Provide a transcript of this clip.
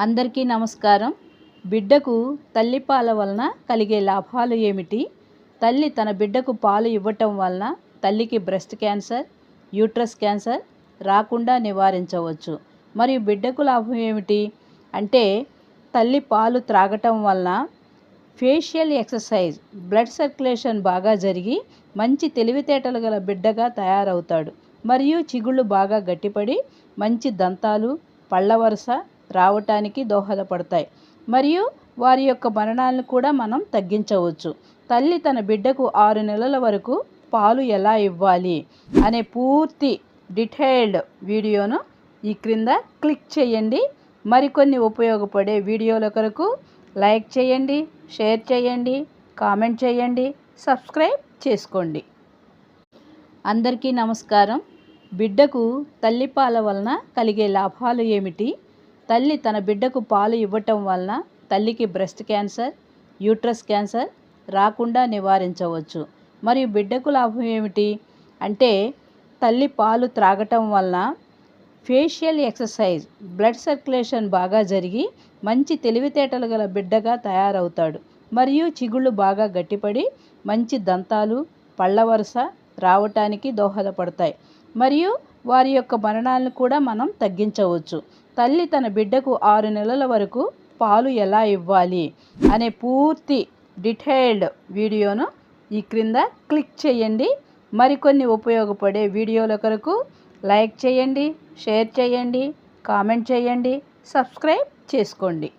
అందరికీ నమస్కారం. బిడ్డకు తల్లిపాల వలన కలిగే లాభాలు ఏమిటి? తల్లి తన బిడ్డకు పాలు ఇవ్వటం వలన తల్లికి బ్రెస్ట్ క్యాన్సర్, యూట్రస్ క్యాన్సర్ రాకుండా నివారించవచ్చు. మరియు బిడ్డకు లాభం ఏమిటి అంటే, తల్లి పాలు త్రాగటం వలన ఫేషియల్ ఎక్సర్సైజ్, బ్లడ్ సర్క్యులేషన్ బాగా జరిగి మంచి తెలివితేటలు గల బిడ్డగా తయారవుతాడు. మరియు చిగుళ్ళు బాగా గట్టిపడి మంచి దంతాలు, పళ్ళ వరుస రావటానికి దోహదపడతాయి. మరియు వారి యొక్క మరణాలను కూడా మనం తగ్గించవచ్చు. తల్లి తన బిడ్డకు 6 నెలల వరకు పాలు ఎలా ఇవ్వాలి అనే పూర్తి డీటెయిల్డ్ వీడియోను ఈ క్రింద క్లిక్ చేయండి. మరికొన్ని ఉపయోగపడే వీడియోల కొరకు లైక్ చేయండి, షేర్ చేయండి, కామెంట్ చేయండి, సబ్స్క్రైబ్ చేసుకోండి. అందరికీ నమస్కారం. బిడ్డకు తల్లిపాల వలన కలిగే లాభాలు ఏమిటి? తల్లి తన బిడ్డకు పాలు ఇవ్వటం వలన తల్లికి బ్రెస్ట్ క్యాన్సర్, యూట్రస్ క్యాన్సర్ రాకుండా నివారించవచ్చు. మరియు బిడ్డకు లాభం ఏమిటి అంటే, తల్లి పాలు త్రాగటం వలన ఫేషియల్ ఎక్సర్సైజ్, బ్లడ్ సర్క్యులేషన్ బాగా జరిగి మంచి తెలివితేటలు గల బిడ్డగా తయారవుతాడు. మరియు చిగుళ్ళు బాగా గట్టిపడి మంచి దంతాలు, పళ్ళ వరుస రావటానికి దోహదపడతాయి. మరియు వారి యొక్క మరణాలను కూడా మనం తగ్గించవచ్చు. తల్లి తన బిడ్డకు 6 నెలల వరకు పాలు ఎలా ఇవ్వాలి అనే పూర్తి డీటెయిల్డ్ వీడియోను ఈ క్రింద క్లిక్ చేయండి. మరికొన్ని ఉపయోగపడే వీడియోల కొరకు లైక్ చేయండి, షేర్ చేయండి, కామెంట్ చేయండి, సబ్స్క్రైబ్ చేసుకోండి.